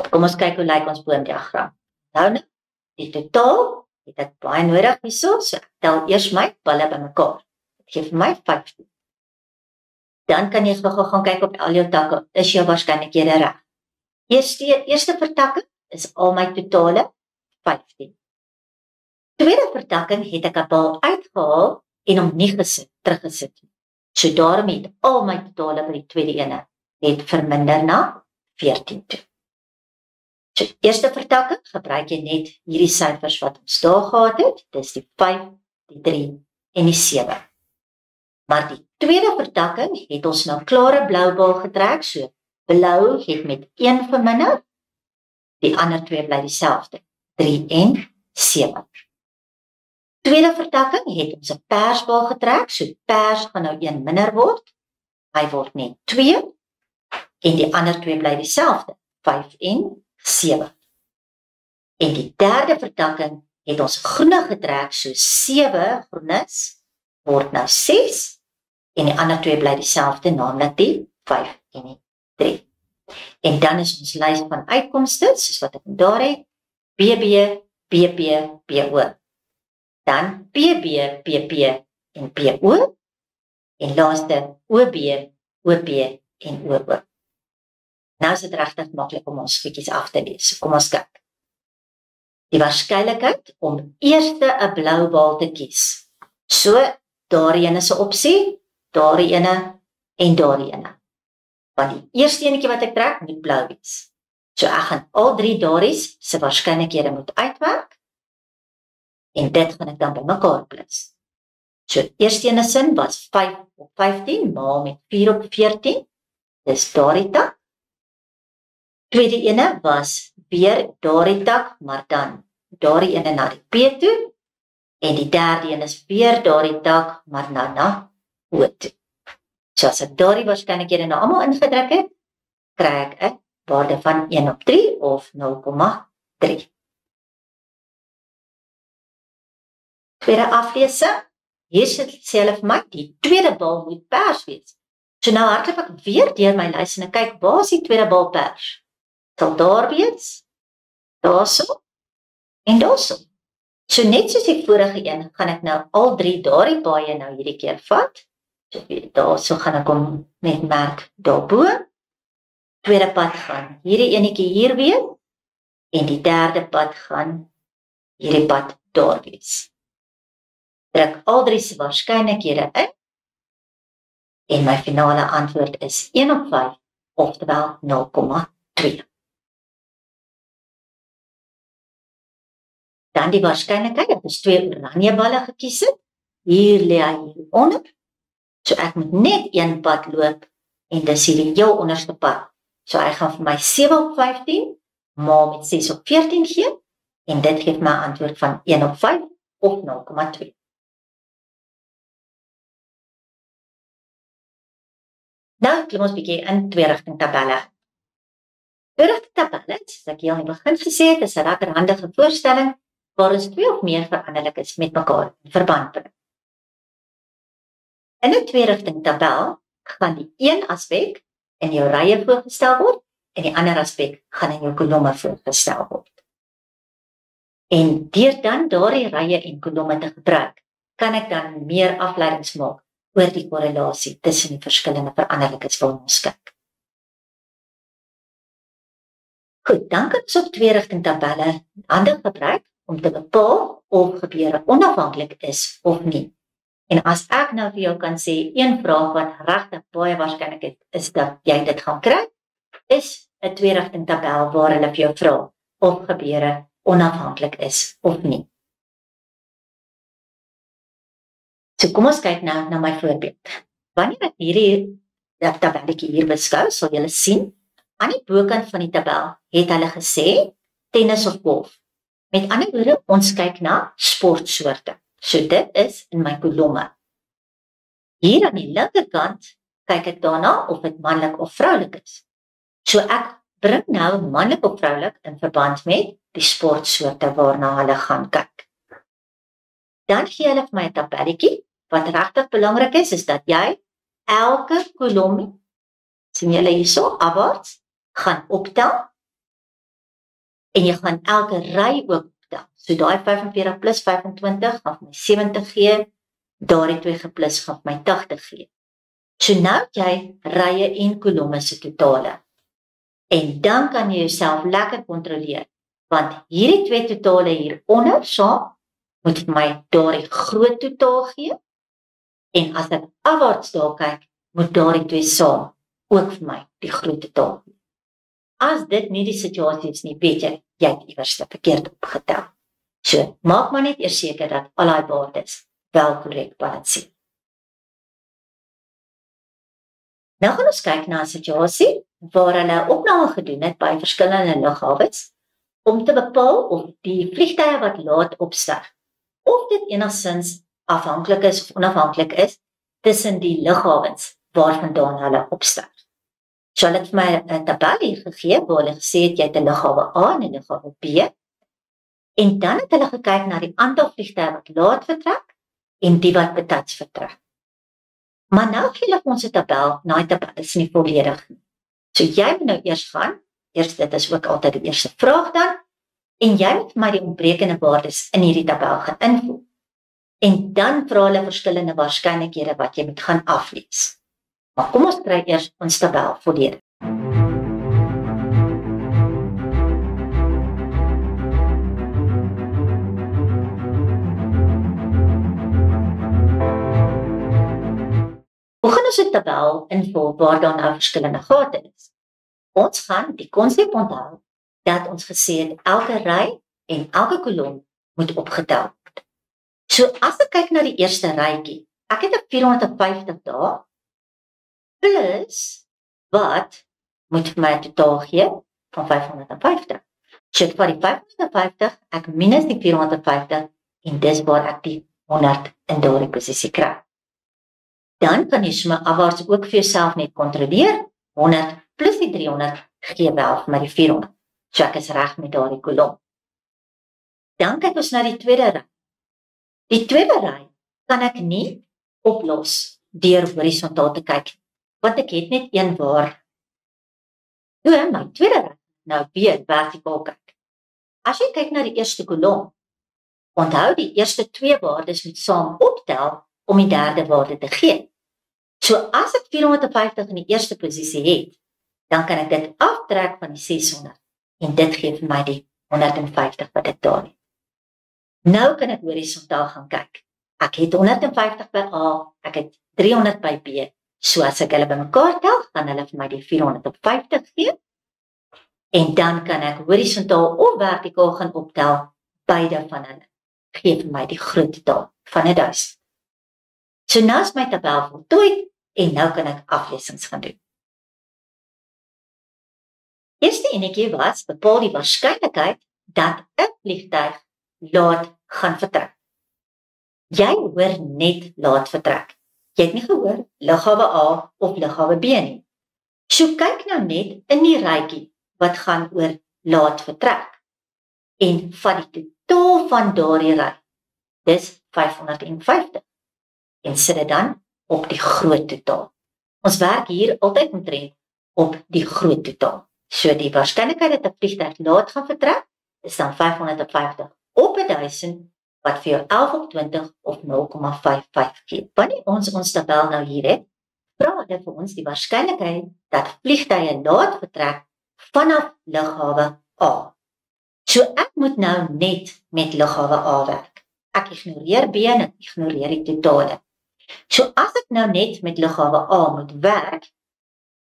Kom ons kyk hoe lyk ons boomdiagram. Nou, die totaal het ek baie nodig hierso, so ek tel eers my balle bymekaar. Dit gee vir my 15. Dan kan jy gou gaan kyk op al jou takke, is jou waarskynlikhede reg. Eerste vertakking is al my totale 15. Tweede vertakking het ek 'n bal uitgehaal en hom nie teruggesit nie. So daarom het al my totale by die tweede ene het verminder na 14 toe. So eerste vertakking gebruik jy net hierdie syfers wat ons daar gehad het, dis die 5, die 3 en die 7. Maar die tweede vertakking het ons nou klare blou bal getrek, so blou het met 1 verminder, die ander 2 bly dieselfde, 3 en 7. Tweede vertakking het ons 'n persbal getrek, so pers gaan nou 1 minder word, hy word net 2, en die ander 2 bly dieselfde, 5 en 7. En die derde vertakking het ons groene getrek, so 7 groenes word nou 6, en die ander 2 bly dieselfde, naamlik die 5 en die 3. En dan is ons lys van uitkomste, soos wat ek daar het, BB, PP, PO. Dan PB, PP en PO, en laaste OB, OP en OO. Nou is dit regtig maklik om ons goedjies af te lees. Kom ons kyk. Die waarskynlikheid om eers 'n blou bal te kies. So, daardie ene is 'n opsie, daardie ene en daardie ene. Want die eerste enetjie wat ek trek moet blou wees. So ek gaan al 3 daardies se waarskynlikhede moet uitwerk en dit gaan ek dan bymekaar plus. So eerste ene sin was 5 op 15 maal met 4 op 14. Dis daardie tak. Tweede ene was weer daardie tak, maar dan daardie ene na die P toe. En die derde een is weer daardie tak, maar na O toe. So as ek daardie waarskynlikhede nou almal ingedruk het, kry ek 'n waarde van 1 op 3 of 0,3. Tweede aflesing. Hier sê hulle vir my, die tweede bal moet pers wees. So nou hardloop ek weer deur my lys en ek kyk, waar is die tweede bal pers? Sal daar wees, daarso en daarso. So net soos die vorige een, gaan ek nou al 3 daardie paaie nou hierdie keer vat. So daarso gaan ek hom met merk daarbo. Tweede pad gaan hierdie enetjie hier wees en die derde pad gaan hierdie pad daar wees. Druk al 3 se waarskynlikhede in en my finale antwoord is 1 op 5, oftewel 0,2. Dan die waarskynlikheid dat ons 2 oranje balle gekies het. Hier lê hy hieronder. So ek moet net een pad loop en dis hierdie heel onderste pad. So hy gaan vir my 7 op 15 maal met 6 op 14 gee en dit gee my antwoord van 1 op 5 of 0,2. Nou klim ons bietjie in 2-rigting tabelle. 2-rigting tabelle, soos ek hier aan die begin gesê het, is 'n lekker handige voorstelling waar ons 2 of meer veranderlikes met mekaar in verband bring. In 'n 2-rigting tabel gaan die een aspek in jou rye voorgestel word en die ander aspek gaan in jou kolomme voorgestel word. En deur dan daardie rye en kolomme te gebruik, kan ek dan meer afleidings maak oor die korrelasie tussen die verskillende veranderlikes waarna ons kyk. Goed, dan kan ons op twee-rigting tabelle handig gebruik om te bepaal of gebeure onafhanklik is of nie. En as ek nou vir jou kan sê, een vraag wat regtig baie waarskynlik is dat jy dit gaan kry, is 'n twee-rigting tabel waar hulle vir jou vra of gebeure onafhanklik is of nie. So kom ons kyk nou na my voorbeeld. Wanneer ek hierdie tabelletjie hier beskou, sal julle sien, aan die bokant van die tabel het hulle gesê tennis of golf. Met ander woorde, ons kyk na sportsoorte. So dit is in my kolomme. Hier aan die linkerkant kyk ek daarna of dit manlik of vroulik is. So ek bring nou manlik of vroulik in verband met die sportsoorte waarna hulle gaan kyk. Dan gee hulle vir my 'n tabelletjie. Wat regtig belangrik is dat jy elke kolom, sien julle hierso, afwaarts, gaan optel. En jy gaan elke ry ook optel. So daai 45 plus 25 gaan my 70 gee, daardie 2 geplus gaan my 80 gee. So nou het jy rye en kolomme se totale. En dan kan jy jouself lekker kontroleer, want hierdie 2 totale hieronder saam moet vir my daardie groot totaal gee. En as ek afwaarts daar kyk, moet daardie 2 saam ook vir my die groot totaal gee. As dit nie die situasie is nie, weet jy het iewers verkeerd opgetel. So, maak maar net eers seker dat al die waardes wel korrek balanseer. Nou gaan ons kyk na 'n situasie waar hulle 'n opname gedoen het by verskillende lughawens om te bepaal of die vliegtye wat laat opstyg, of dit enigstens afhanklik is of onafhanklik is tussen die lughawens waarvandaan hulle opstyg. So hulle het vir my 'n tabel hier gegee waar hulle gesê het jy het 'n lughawe A en 'n lughawe B. En dan het hulle gekyk na die aantal vliegtye wat laat vertrek en die wat betyds vertrek. Maar nou gee hulle ons 'n tabel, daai tabel is nie volledig nie. So jy moet nou eers gaan, dit is ook altyd die eerste vraag dan, en jy moet vir my die ontbrekende waardes in hierdie tabel gaan invul. En dan vra hulle verskillende waarskynlikhede wat jy moet gaan aflees. Maar kom ons kry eers ons tabel volledig. Hoe gaan ons 'n tabel invul waar daar nou verskillende gate is? Ons gaan die konsep onthou dat ons gesê het elke ry en elke kolom moet opgetel word. So as ek kyk na die eerste rytjie, ek het 'n 450 dae plus wat moet vir my totaal gee van 550. So ek vat die 550, ek minus die 450 en dis waar ek die 100 in daardie posisie kry. Dan kan jy sommer afwaarts ook vir jouself net kontroleer, 100 plus die 300 gee wel vir my die 400. So ek is reg met daardie kolom. Dan kyk ons na die tweede ry. Die tweede ry kan ek nie oplos deur horisontaal te kyk, want ek het net een waar. So my tweede ry nou weer vertikaal kyk. As jy kyk na die eerste kolom, onthou die eerste 2 waardes moet saam optel om die derde waarde te gee. So as ek 450 in die eerste posisie het, dan kan ek dit aftrek van die 600 en dit gee vir my die 150 wat ek daar het. Nou kan ek horisontaal gaan kyk. Ek het 150 by A, ek het 300 by B. So as ek hulle bymekaar tel, gaan hulle vir my die 450 gee. En dan kan ek horisontaal of vertikaal gaan optel, beide van hulle gee vir my die groot totaal van 1000. So nou is my tabel voltooi en nou kan ek aflesings gaan doen. Eerste enetjie was bepaal die waarskynlikheid dat 'n vliegtuig laat gaan vertrek. Jy hoor net laat vertrek. Jy het nie gehoor lughawe A of lughawe B nie. So kyk nou net in die rytjie wat gaan oor laat vertrek en vat die totaal van daardie ry. Dis 550 en sit dit dan op die groot totaal. Ons werk hier altyd omtrent op die groot totaal. So die waarskynlikheid dat 'n vliegtuig laat gaan vertrek, is dan 550 op 1000, wat vir jou 11 op 20 of 0,55 gee. Wanneer ons tabel nou hier het, vra hulle vir ons die waarskynlikheid dat vliegtuie laat vertrek vanaf lughawe A. So ek moet nou net met lughawe A werk. Ek ignoreer B en ek ignoreer die totale. So as ek nou net met lughawe A moet werk,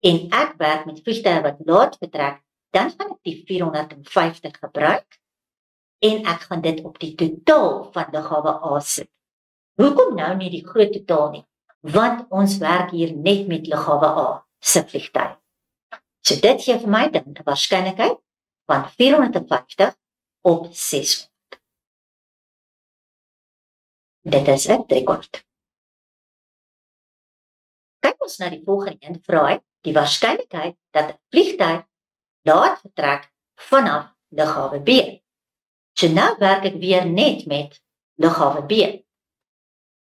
en ek werk met vliegtuie wat laat vertrek, dan gaan ek die 450 gebruik, en ek gaan dit op die totaal van lughawe A sit. Hoekom nou nie die groot totaal nie? Want ons werk hier net met lughawe A se vliegtuie. So dit gee vir my dan 'n waarskynlikheid van 450 op 600. Dit is 'n driekwart. Kyk ons na die volgende een, vra hy die waarskynlikheid dat 'n vliegtuig laat vertrek vanaf lughawe B. So nou werk ek weer net met lughawe B.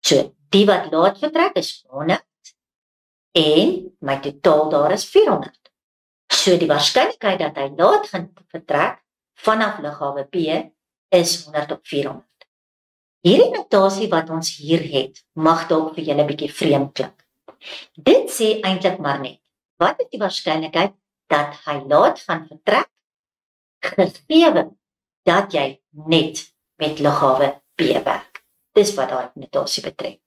So die wat laat vertrek is 100 en my totaal daar is 400. So die waarskynlikheid dat hy laat gaan vertrek vanaf lughawe B is 100 op 400. Hierdie notasie wat ons hier het, mag dalk vir julle 'n bietjie vreemd klink. Dit sê eintlik maar net, wat is die waarskynlikheid dat hy laat gaan vertrek, gegee dat jy net met lughawe B werk. Dis wat daai notasie betref.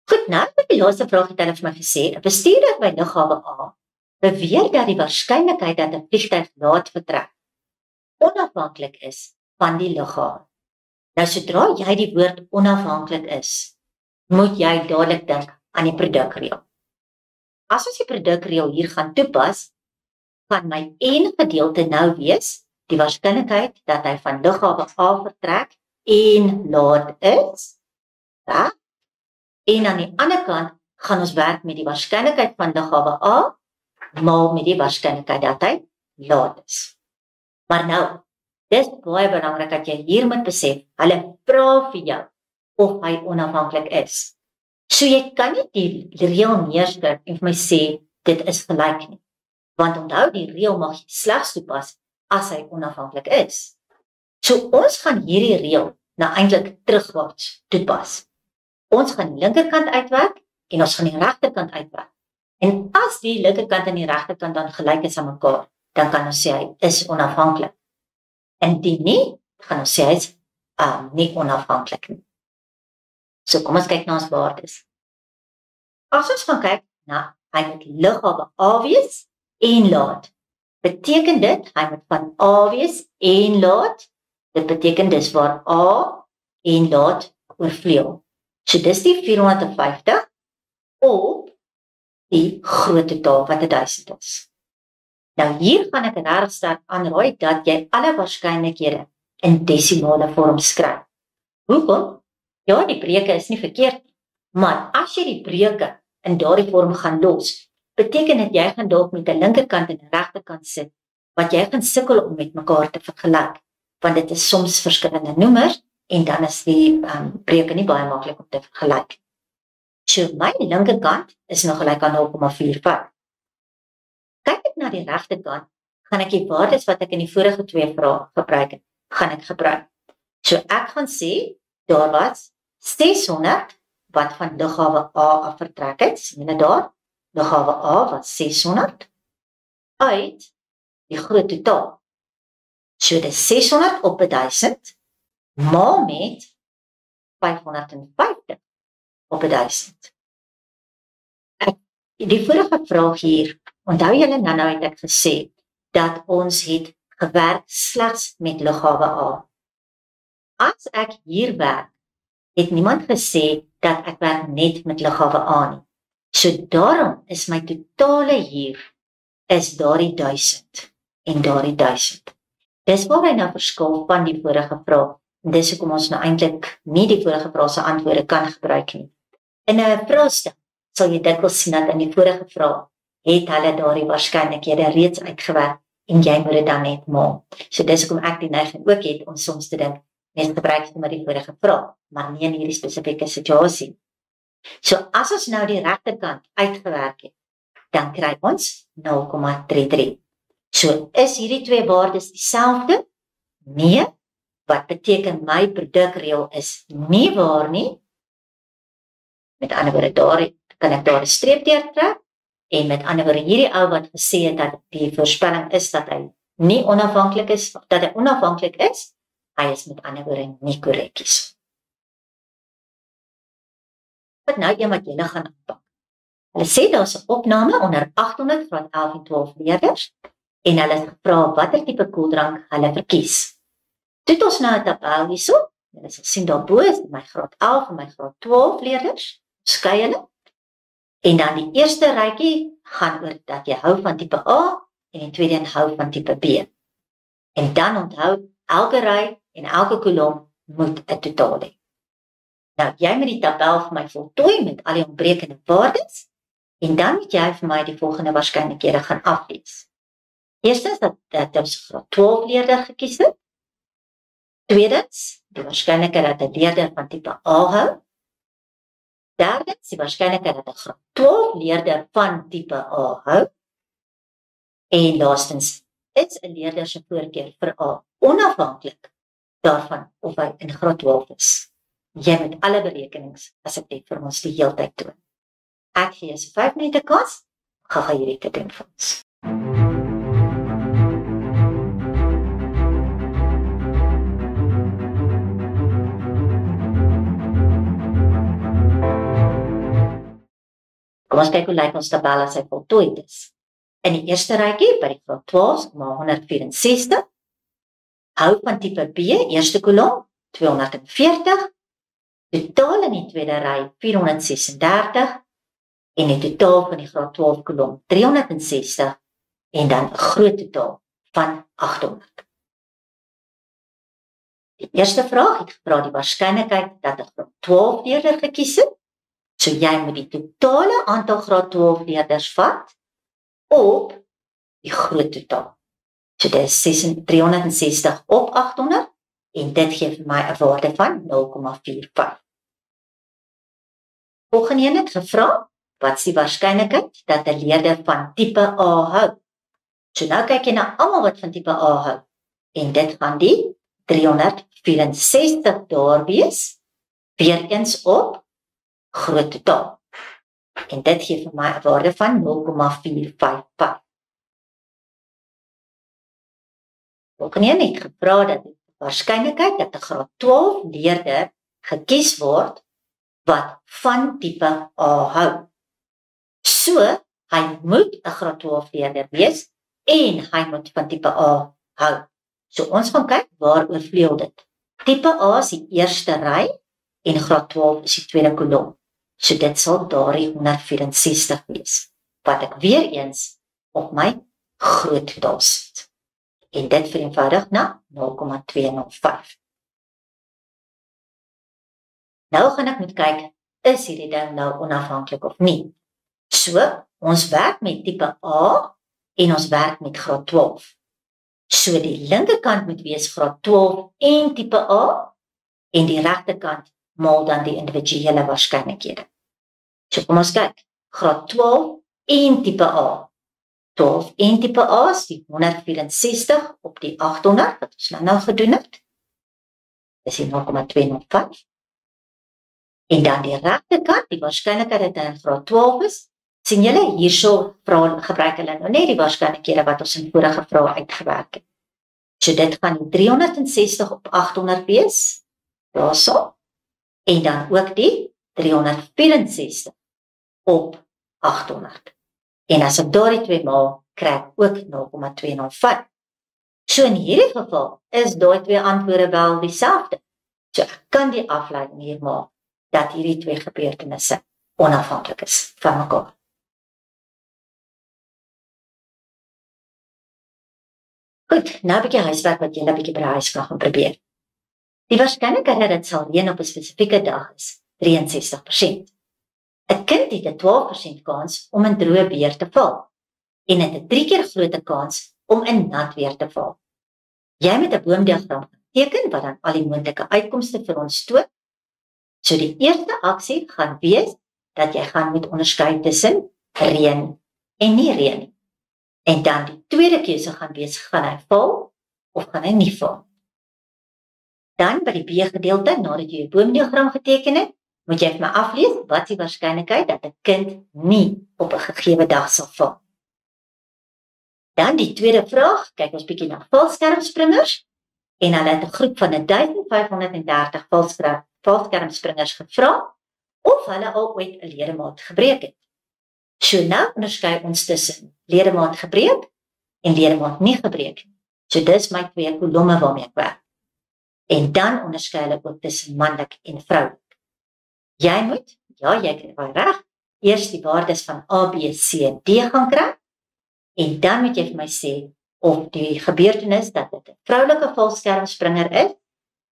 Goed, nou met die laaste vraag het hulle vir my gesê, 'n bestuurder by lughawe A beweer dat die waarskynlikheid dat 'n vliegtuig laat vertrek onafhanklik is van die lughawe. Nou sodra jy die woord onafhanklik is, moet jy dadelik dink aan die produkreël. As ons die produkreël hier gaan toepas, gaan my en gedeelte nou wees die waarskynlikheid dat hy van lughawe A vertrek en laat is. Ja? En aan die ander kant gaan ons werk met die waarskynlikheid van lughawe A maal met die waarskynlikheid dat hy laat is. Maar nou, dis baie belangrik dat jy hier moet besef, hulle vra vir jou of hy onafhanklik is. So jy kan nie die reël neerskryf en vir my sê, dit is gelyk nie. Want onthou, die reël mag jy slegs toepas as hy onafhanklik is. So ons gaan hierdie reël nou eintlik terugwaarts toepas. Ons gaan die linkerkant uitwerk en ons gaan die regterkant uitwerk. En as die linkerkant en die regterkant dan gelyk is aan mekaar, dan kan ons sê hy is onafhanklik. Indien nie, gaan ons sê hy is nie onafhanklik nie. So kom ons kyk na ons waardes. As ons gaan kyk na hy moet lughawe A wees en laat, beteken dit hy moet van A wees en laat. Dit beteken dis waar A en laat oorvleuel. So dis die 450 op die groot totaal wat 1000 is. Nou hier gaan ek regtig sterk aanraai dat jy alle waarskynlikhede in desimale vorm skryf. Hoekom? Ja, die breuke is nie verkeerd nie, maar as jy die breuke in daardie vorm gaan los, beteken dit jy gaan dalk met 'n linkerkant en 'n regterkant sit, wat jy gaan sukkel om met mekaar te vergelyk, want dit is soms verskillende noemers, en dan is die breuke nie baie maklik om te vergelyk. So my linkerkant is nog gelyk aan 0,45. Kyk ek na die regterkant, gaan ek die waardes wat ek in die vorige twee vrae gebruik het, gaan ek gebruik. So ek gaan sê, daar was 600 wat van lughawe A af vertrek het, sien julle daar, lughawe A was 600, uit die groot totaal. So dis 600 op 1000, maal met 550 op 1000. Die vorige vraag hier, onthou julle nou het ek gesê, dat ons het gewerk slegs met lughawe A. As ek hier werk, het niemand gesê dat ek werk net met lughawe A nie. So daarom is my totale hier, is daardie 1000 en daardie 1000. Dis waar hy nou verskil van die vorige vraag, en dis hoekom ons nou eintlik nie die vorige vraag se antwoorde kan gebruik nie. In 'n vraestel sal jy dikwels sien dat in die vorige vraag het hulle daardie waarskynlikhede reeds uitgewerk en jy moet dit dan net maak. So dis hoekom ek die neiging ook het om soms te dink, mense gebruik net maar die vorige vraag, maar nie in hierdie spesifieke situasie. So as ons nou die regterkant uitgewerk het, dan kry ons 0,33. So is hierdie twee waardes dieselfde? Nee. Wat beteken my produkreël is nie waar nie? Met ander woorde, daar kan ek daar 'n streep deurtrek, en met ander woorde, hierdie ou wat gesê het dat die voorspelling is dat hy nie onafhanklik is, of dat hy onafhanklik is, hy is met ander woorde nie korrek kies. Wat nou een wat julle gaan aanpak. Hulle sê daar's 'n opname onder 800 graad 11 en 12 leerders, en hulle het gevra watter tipe koeldrank hulle verkies. Dit ons nou 'n tabel hierso. Julle sal sien daarbo is my graad 11 en my graad 12 leerders, skei hulle. En dan die eerste rytjie gaan oor dat jy hou van tipe A en die tweede een hou van tipe B. En dan onthou, elke ry en elke kolom moet 'n totaal hê. Nou, jy moet die tabel vir my voltooi met al die ontbrekende waardes, en dan moet jy vir my die volgende waarskynlikhede gaan aflees. Eerstens dat ons graad 12 leerder gekies het. Tweedens, die waarskynlikheid dat 'n leerder van tipe A hou. Derdens, die waarskynlikheid dat 'n graad 12 leerder van tipe A hou. En laastens, is 'n leerder se voorkeur vir A onafhanklik daarvan of hy in graad 12 is. Jy moet alle berekenings asseblief vir ons die heeltyd doen. Ek gee jou 5 minute kans, gaan hierdie te doen vir ons. Kom ons kyk hoe lyk ons tabel as hy voltooi is. In die eerste rytjie by die graad 12, 164. Hou van tipe B, eerste kolom, 240. Totaal in die tweede ry 436. En die totaal van die graad 12 kolom 360. En dan 'n groot totaal van 800. Die eerste vraag het gevra die waarskynlikheid dat 'n graad 12 leerder gekies het. So jy moet die totale aantal graad 12 leerders vat op die groot totaal. So dit is 360 op 800 en dit gee vir my 'n waarde van 0,45. Volgende een het gevra, wat is die waarskynlikheid dat 'n leerder van tipe A hou? So nou kyk jy na almal wat van tipe A hou en dit gaan die 364 daar wees, weer eens op groot totaal. En dit gee vir my 'n waarde van 0,455. Volgende een het gevra dat die waarskynlikheid dat 'n graad 12 leerder gekies word wat van tipe A hou. So, hy moet 'n graad 12 leerder wees en hy moet van tipe A hou. So ons gaan kyk waaroor vleuel dit. Tipe A is die eerste ry en graad 12 is die tweede kolom. So dit sal daardie 164 wees, wat ek weer eens op my groot totaal sit. En dit vereenvoudig na 0,205. Nou gaan ek moet kyk, is hierdie ding nou onafhanklik of nie? So, ons werk met tipe A en ons werk met graad 12. So die linkerkant moet wees graad 12 en tipe A en die regterkant maal dan die individuele waarskynlikhede. So kom ons kyk, graad 12 en tipe A. 12 en tipe A is die 164 op die 800, wat ons nou gedoen het. Dis die 0,205. En dan die regterkant, die waarskynlikheid dat hy in graad 12 is, sien julle hierso gebruik hulle nou net die waarskynlikhede wat ons in vorige vrae uitgewerk het. So dit gaan die 360 op 800 wees, daarso, en dan ook die 364 op 800. En as ek daardie twee maal, kry ek ook 0,205. So in hierdie geval is daai twee antwoorde wel dieselfde. So ek kan die afleiding hier maak dat hierdie twee gebeurtenisse onafhanklik is van mekaar. Goed, nou 'n bietjie huiswerk wat julle 'n bietjie by die huis kan gaan probeer. Die waarskynlikheid dat dit sal reën op 'n spesifieke dag is 63%. 'n Kind het 'n 12% kans om in droë weer te val en het 'n 3 keer groter kans om in nat weer te val. Jy moet 'n boomdiagram teken wat dan al die moontlike uitkomste vir ons toon. So die eerste aksie gaan wees dat jy gaan moet onderskei tussen reën en nie reën nie. En dan die tweede keuse gaan wees, gaan hy val of gaan hy nie val. Dan by die B-gedeelte, nadat jy 'n boomdiagram geteken het, moet jy vir my aflees wat is die waarskynlikheid dat 'n kind nie op 'n gegeewe dag sal val. Dan die tweede vraag, kyk ons bietjie na valskermspringers en hulle het 'n groep van 1530 valskermspringers gevra of hulle al ooit 'n ledemaat gebreek het. So nou onderskei ons tussen ledemaat gebreek en ledemaat nie gebreek nie. So dis my twee kolomme waarmee ek werk. En dan onderskei hulle ook tussen manlik en vroulik. Jy moet, ja, jy kry baie reg, eers die waardes van A, B, C en D gaan kry, en dan moet jy vir my sê of die gebeurtenis dat dit 'n vroulike valskermspringer is,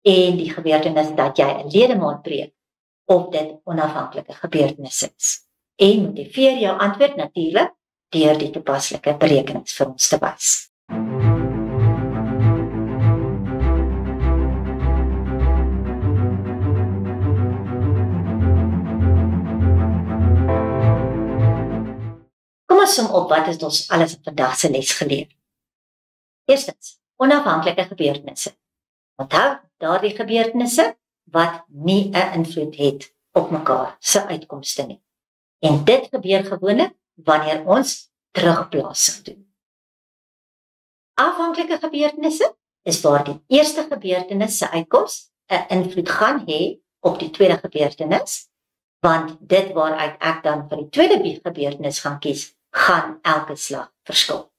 en die gebeurtenis dat jy 'n ledemaat breek, of dit onafhanklike gebeurtenisse is. En motiveer jou antwoord natuurlik deur die toepaslike berekenings vir ons te wys. Kom ons som op wat het ons alles in vandag se les geleer. Eerstens, onafhanklike gebeurtenisse. Onthou, daardie gebeurtenisse wat nie 'n invloed het op mekaar se uitkomste nie. En dit gebeur gewoonlik wanneer ons terugplasing doen. Afhanklike gebeurtenisse is waar die eerste gebeurtenis se uitkoms 'n invloed gaan hê op die tweede gebeurtenis, want dit waaruit ek dan vir die tweede gebeurtenis gaan kies, gaan elke slag verskil.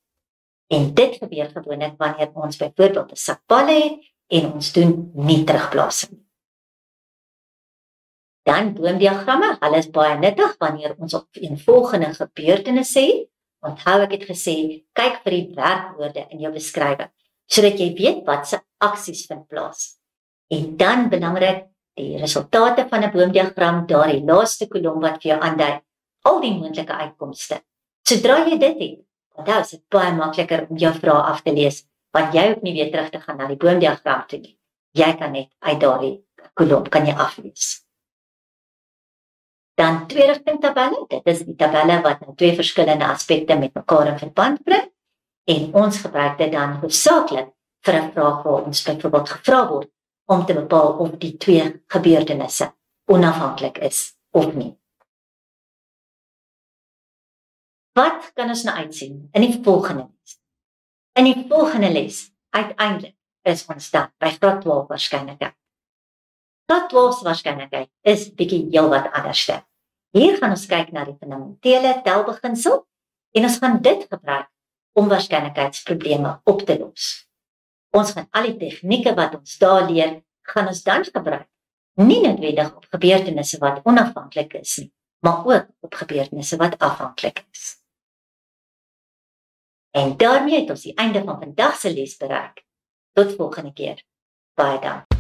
En dit gebeur gewoonlik wanneer ons byvoorbeeld 'n sak balle het en ons doen nie terugplasing. Dan boomdiagramme, hulle is baie nuttig wanneer ons op eenvolgende gebeurtenisse het. Onthou ek het gesê, kyk vir die werkwoorde in jou beskrywing, sodat jy weet wat se aksies vind plaas. En dan belangrik, die resultate van 'n boomdiagram, daardie laaste kolom wat vir jou aandui, al die moontlike uitkomste. Sodra jy dit het, onthou, is dit baie makliker om jou vrae af te lees, want jy hoef nie weer terug te gaan na die boomdiagram toe nie. Jy kan net uit daardie kolom kan jy aflees. Dan twee-rigting tabelle, dit is die tabelle wat nou twee verskillende aspekte met mekaar in verband bring, en ons gebruik dit dan hoofsaaklik vir 'n vraag waar ons byvoorbeeld gevra word om te bepaal of die twee gebeurtenisse onafhanklik is of nie. Wat kan ons nou uitsien in die volgende les? In die volgende les, uiteindelik, is ons dan by graad 12 waarskynlikheid. Graad 12 se waarskynlikheid is bietjie heelwat anders. Hier gaan ons kyk na die fundamentele telbeginsel en ons gaan dit gebruik om waarskynlikheidsprobleme op te los. Ons gaan al die tegnieke wat ons daar leer, gaan ons dan gebruik, nie noodwendig op gebeurtenisse wat onafhanklik is nie, maar ook op gebeurtenisse wat afhanklik is. En daarmee het ons die einde van vandag se les bereik. Tot volgende keer. Baie dankie.